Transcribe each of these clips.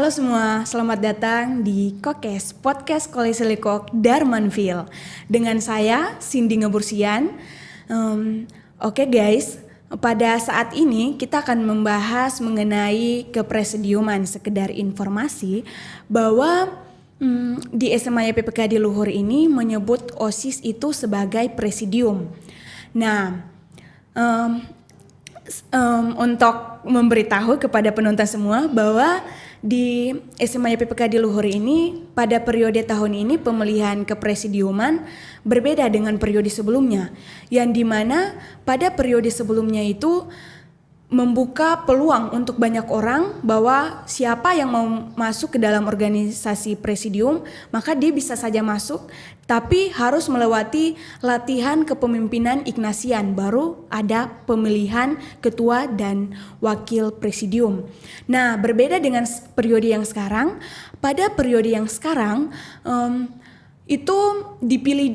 Halo semua, selamat datang di Kokes, Podcast Kolej Lekok Darmanville. Dengan saya, Cindy Ngebursian. Oke guys, pada saat ini kita akan membahas mengenai kepresidiuman. Sekedar informasi bahwa di SMA YPPK di Luhur ini menyebut OSIS itu sebagai presidium. Nah, untuk memberitahu kepada penonton semua bahwa di SMA YPPK di Luhur ini pada periode tahun ini pemilihan kepresidiuman berbeda dengan periode sebelumnya, yang dimana pada periode sebelumnya itu membuka peluang untuk banyak orang bahwa siapa yang mau masuk ke dalam organisasi presidium maka dia bisa saja masuk, tapi harus melewati latihan kepemimpinan Ignatian baru ada pemilihan ketua dan wakil presidium. Nah, berbeda dengan periode yang sekarang. Pada periode yang sekarang itu dipilih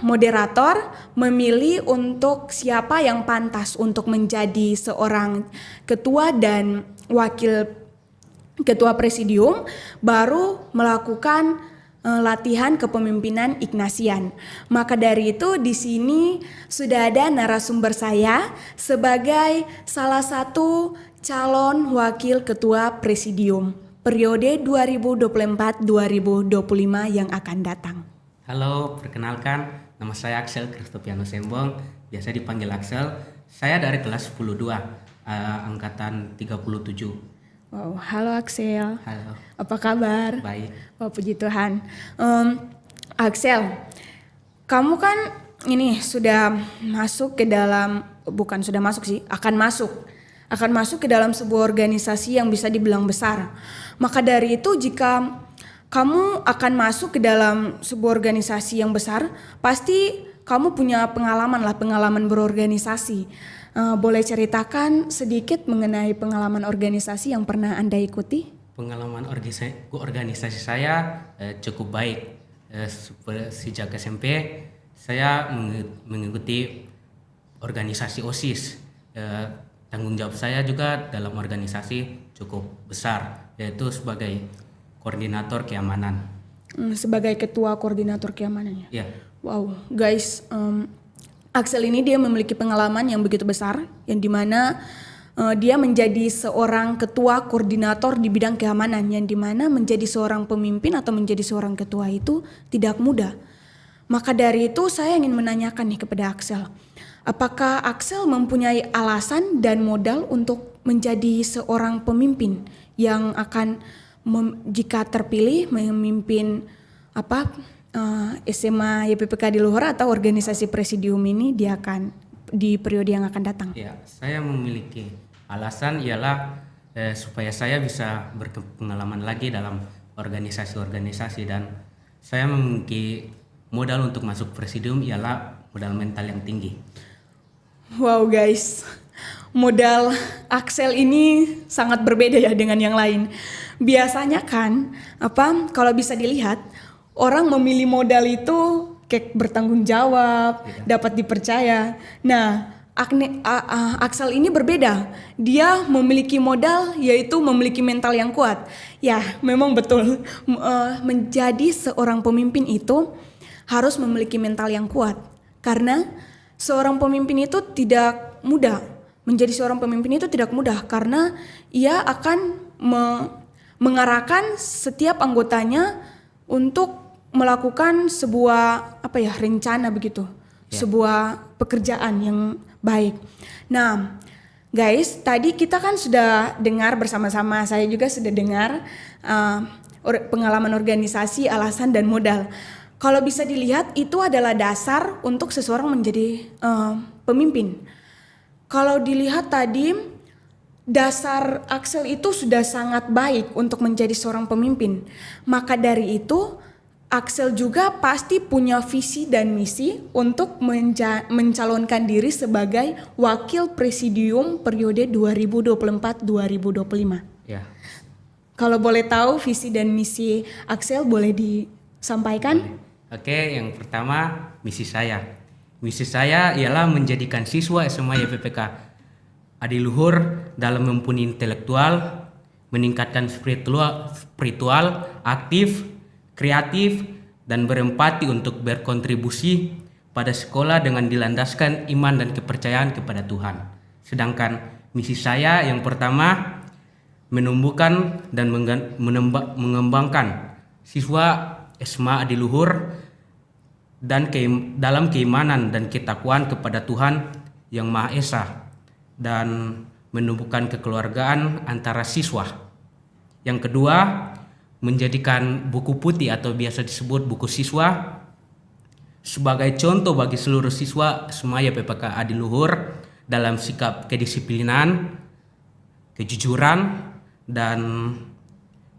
moderator memilih untuk siapa yang pantas untuk menjadi seorang ketua dan wakil ketua presidium, baru melakukan latihan kepemimpinan Ignatian. Maka dari itu di sini sudah ada narasumber saya sebagai salah satu calon wakil ketua presidium periode 2024-2025 yang akan datang. Halo, perkenalkan, nama saya Axel Kristopiano Sembong, biasa dipanggil Axel. Saya dari kelas 10-2, angkatan 37. Wow, halo Axel. Halo. Apa kabar? Baik. Oh, puji Tuhan. Axel, kamu kan ini sudah masuk ke dalam, bukan sudah masuk sih, akan masuk ke dalam sebuah organisasi yang bisa dibilang besar. Maka dari itu jika kamu akan masuk ke dalam sebuah organisasi yang besar, pasti kamu punya pengalaman berorganisasi. Boleh ceritakan sedikit mengenai pengalaman organisasi yang pernah Anda ikuti? Pengalaman organisasi saya cukup baik. Sejak SMP saya mengikuti organisasi OSIS. Tanggung jawab saya juga dalam organisasi cukup besar, yaitu sebagai koordinator keamanan. Sebagai ketua koordinator keamanannya. Iya. Wow, guys, Axel ini dia memiliki pengalaman yang begitu besar, yang dimana dia menjadi seorang ketua koordinator di bidang keamanan, yang dimana menjadi seorang pemimpin atau menjadi seorang ketua itu tidak mudah. Maka dari itu saya ingin menanyakan nih kepada Axel, apakah Axel mempunyai alasan dan modal untuk menjadi seorang pemimpin yang akan jika terpilih memimpin SMA YPPK di Luhur atau organisasi presidium ini dia akan di periode yang akan datang? Ya, saya memiliki alasan ialah supaya saya bisa berpengalaman lagi dalam organisasi-organisasi, dan saya memiliki modal untuk masuk presidium ialah modal mental yang tinggi. Wow guys, modal Axel ini sangat berbeda ya dengan yang lain. Biasanya kan kalau bisa dilihat orang memilih modal itu kayak bertanggung jawab, dapat dipercaya. Nah, Axel ini berbeda. Dia memiliki modal yaitu memiliki mental yang kuat. Ya, memang betul. Menjadi seorang pemimpin itu harus memiliki mental yang kuat. Karena seorang pemimpin itu tidak mudah. Menjadi seorang pemimpin itu tidak mudah karena ia akan mengarahkan setiap anggotanya untuk melakukan sebuah rencana begitu, sebuah pekerjaan yang baik. Nah, guys, tadi kita kan sudah dengar bersama-sama, saya juga sudah dengar pengalaman organisasi, alasan dan modal. Kalau bisa dilihat itu adalah dasar untuk seseorang menjadi pemimpin. Kalau dilihat tadi dasar Axel itu sudah sangat baik untuk menjadi seorang pemimpin. Maka dari itu Axel juga pasti punya visi dan misi untuk mencalonkan diri sebagai wakil presidium periode 2024-2025. Ya. Kalau boleh tahu visi dan misi Axel boleh disampaikan? Oke, yang pertama misi saya. Misi saya ialah menjadikan siswa SMA YPPK adiluhur dalam mumpuni intelektual, meningkatkan spiritual, aktif, kreatif, dan berempati untuk berkontribusi pada sekolah dengan dilandaskan iman dan kepercayaan kepada Tuhan. Sedangkan misi saya yang pertama, menumbuhkan dan mengembangkan siswa SMA Adiluhur dan dalam keimanan dan ketakwaan kepada Tuhan yang Maha Esa, dan menumbuhkan kekeluargaan antara siswa. Yang kedua, menjadikan buku putih atau biasa disebut buku siswa sebagai contoh bagi seluruh siswa SMA YPPK Adiluhur dalam sikap kedisiplinan, kejujuran, dan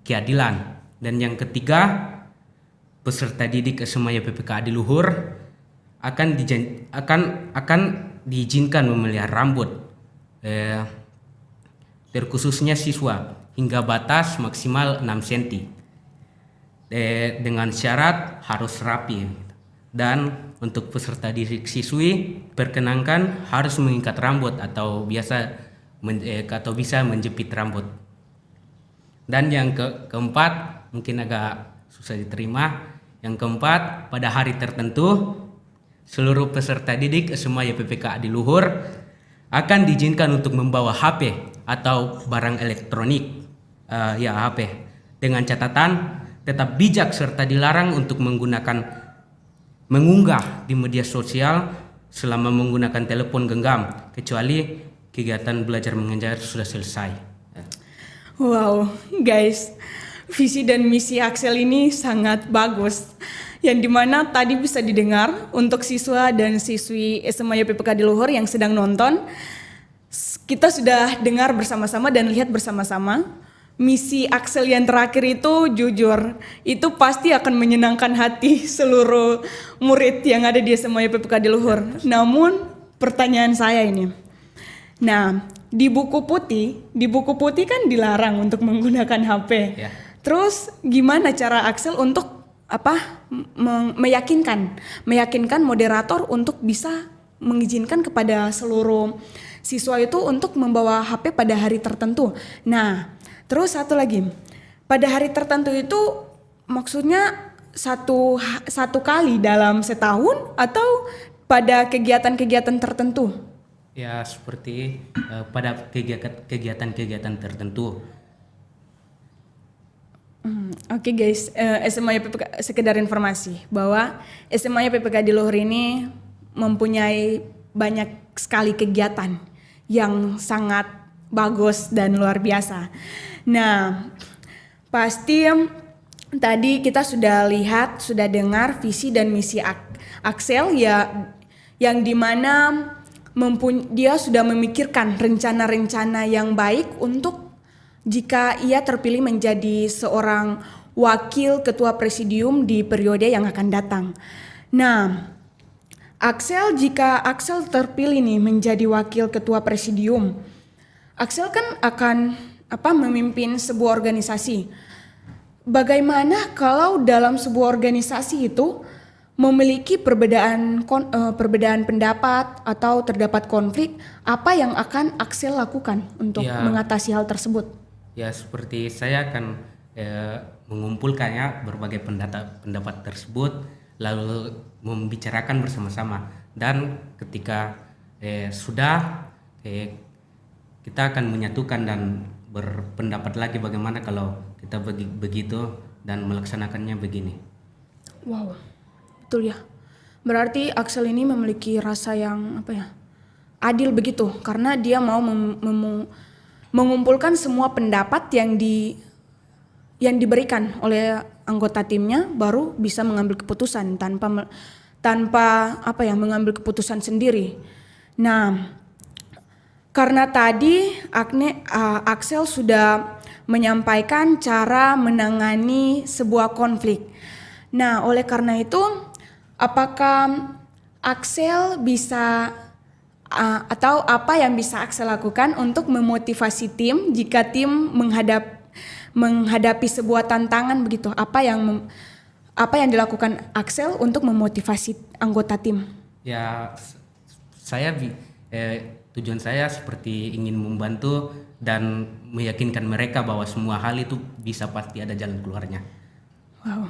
keadilan. Dan yang ketiga, peserta didik SMA YPPK Adiluhur akan diizinkan memelihara rambut, terkhususnya siswa, hingga batas maksimal 6 cm, dengan syarat harus rapi. Dan untuk peserta didik siswi perkenankan harus mengikat rambut atau bisa menjepit rambut. Dan yang keempat, mungkin agak susah diterima. Yang keempat, pada hari tertentu seluruh peserta didik SMA YPPK Adiluhur akan diizinkan untuk membawa HP atau barang elektronik, HP, dengan catatan tetap bijak serta dilarang untuk mengunggah di media sosial selama menggunakan telepon genggam, kecuali kegiatan belajar mengajar sudah selesai. Wow, guys, visi dan misi Axel ini sangat bagus. Yang dimana tadi bisa didengar untuk siswa dan siswi SMA YPPK Adiluhur yang sedang nonton, kita sudah dengar bersama-sama dan lihat bersama-sama. Misi Axel yang terakhir itu jujur, itu pasti akan menyenangkan hati seluruh murid yang ada di SMA YPPK Adiluhur. Namun pertanyaan saya ini, nah di buku putih kan dilarang untuk menggunakan HP. Ya. Terus gimana cara Axel untuk meyakinkan moderator untuk bisa mengizinkan kepada seluruh siswa itu untuk membawa HP pada hari tertentu. Nah, terus satu lagi, pada hari tertentu itu maksudnya satu kali dalam setahun atau pada kegiatan-kegiatan tertentu? Ya, seperti pada kegiatan-kegiatan tertentu. Oke guys, SMA YPPK, sekedar informasi bahwa SMA YPPK Adiluhur ini mempunyai banyak sekali kegiatan yang sangat bagus dan luar biasa. Nah, pasti tadi kita sudah lihat, sudah dengar visi dan misi Axel ya, yang dimana dia sudah memikirkan rencana-rencana yang baik untuk jika ia terpilih menjadi seorang wakil ketua presidium di periode yang akan datang. Nah, jika Axel terpilih nih menjadi wakil ketua presidium, Axel kan akan memimpin sebuah organisasi. Bagaimana kalau dalam sebuah organisasi itu memiliki perbedaan pendapat atau terdapat konflik, apa yang akan Axel lakukan untuk mengatasi hal tersebut? Ya, seperti saya akan mengumpulkannya berbagai pendapat tersebut, lalu membicarakan bersama-sama, dan ketika kita akan menyatukan dan berpendapat lagi bagaimana kalau kita begitu dan melaksanakannya begini. Wow, betul ya. Berarti Axel ini memiliki rasa yang adil begitu, karena dia mau mengumpulkan semua pendapat yang diberikan oleh anggota timnya, baru bisa mengambil keputusan tanpa mengambil keputusan sendiri. Nah, karena tadi Axel sudah menyampaikan cara menangani sebuah konflik. Nah, oleh karena itu, apakah Axel bisa atau apa yang bisa Axel lakukan untuk memotivasi tim jika tim menghadapi sebuah tantangan begitu? Apa yang dilakukan Axel untuk memotivasi anggota tim? Ya, saya tujuan saya seperti ingin membantu dan meyakinkan mereka bahwa semua hal itu bisa pasti ada jalan keluarnya. Wow.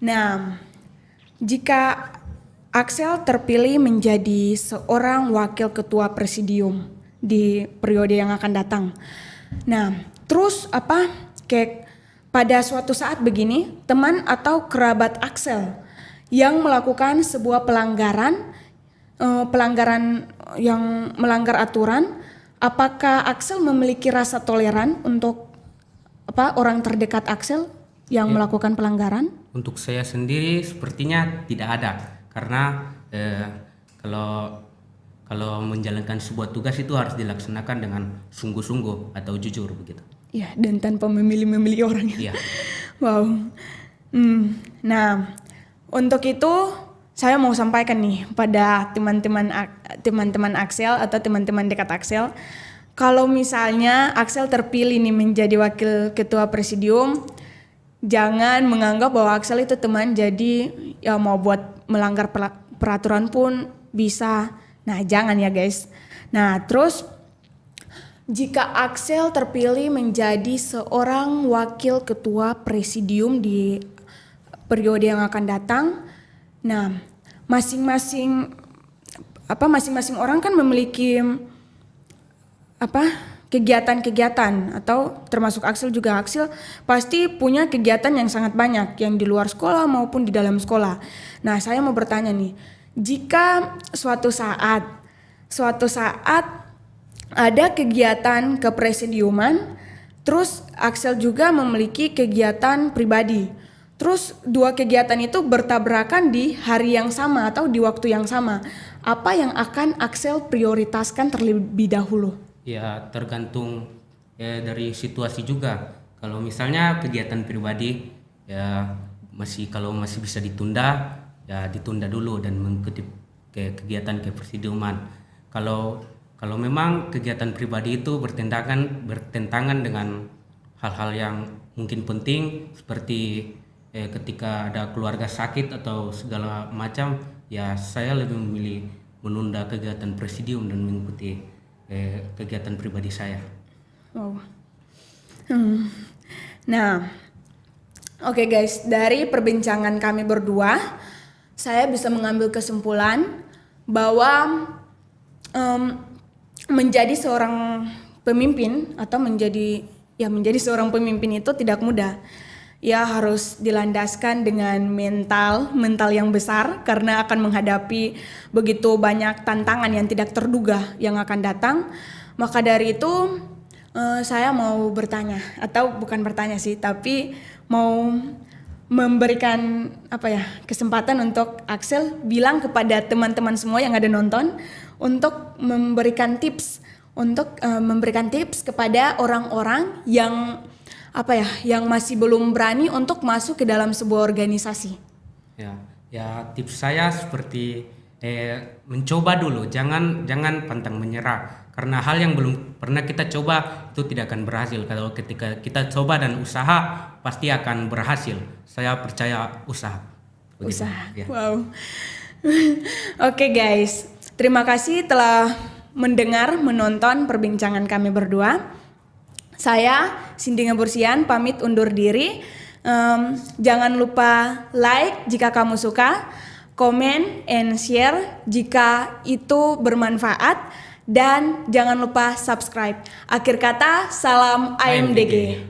Nah, jika Axel terpilih menjadi seorang wakil ketua presidium di periode yang akan datang. Nah, terus kayak pada suatu saat begini, teman atau kerabat Axel yang melakukan sebuah pelanggaran yang melanggar aturan, apakah Axel memiliki rasa toleran untuk orang terdekat Axel yang melakukan pelanggaran? Untuk saya sendiri sepertinya tidak ada, karena kalau menjalankan sebuah tugas itu harus dilaksanakan dengan sungguh-sungguh atau jujur begitu. Ya, dan tanpa memilih-memilih orang. Iya. Wow. Nah, untuk itu saya mau sampaikan nih pada teman-teman Axel atau teman-teman dekat Axel, kalau misalnya Axel terpilih nih menjadi wakil ketua presidium, jangan menganggap bahwa Axel itu teman jadi ya mau buat melanggar peraturan pun bisa. Nah, jangan ya guys. Nah, terus jika Axel terpilih menjadi seorang wakil ketua presidium di periode yang akan datang, nah masing-masing orang kan memiliki kegiatan-kegiatan, atau termasuk Axel juga. Axel pasti punya kegiatan yang sangat banyak yang di luar sekolah maupun di dalam sekolah. Nah, saya mau bertanya nih, jika suatu saat ada kegiatan kepresidiuman, terus Axel juga memiliki kegiatan pribadi, terus dua kegiatan itu bertabrakan di hari yang sama atau di waktu yang sama, apa yang akan Axel prioritaskan terlebih dahulu? Ya tergantung dari situasi juga. Kalau misalnya kegiatan pribadi ya kalau masih bisa ditunda ya ditunda dulu dan mengikuti kegiatan kepresidiuman. Kalau memang kegiatan pribadi itu bertentangan dengan hal-hal yang mungkin penting seperti ketika ada keluarga sakit atau segala macam, ya saya lebih memilih menunda kegiatan presidium dan mengikuti kegiatan pribadi saya. Wow. Nah, oke guys, dari perbincangan kami berdua, saya bisa mengambil kesimpulan bahwa menjadi seorang pemimpin atau menjadi seorang pemimpin itu tidak mudah. Ya harus dilandaskan dengan mental yang besar karena akan menghadapi begitu banyak tantangan yang tidak terduga yang akan datang. Maka dari itu saya mau bertanya, atau bukan bertanya sih, tapi mau memberikan kesempatan untuk Axel bilang kepada teman-teman semua yang ada nonton untuk memberikan tips kepada orang-orang yang masih belum berani untuk masuk ke dalam sebuah organisasi. Ya tips saya seperti mencoba dulu, jangan pantang menyerah, karena hal yang belum pernah kita coba itu tidak akan berhasil. Kalau ketika kita coba dan usaha pasti akan berhasil. Saya percaya usaha. Begitu. Ya. Wow. Oke guys, terima kasih telah menonton perbincangan kami berdua. Saya Cindy Ngebursian pamit undur diri. Jangan lupa like jika kamu suka, komen and share jika itu bermanfaat, dan jangan lupa subscribe. Akhir kata, salam AMDG.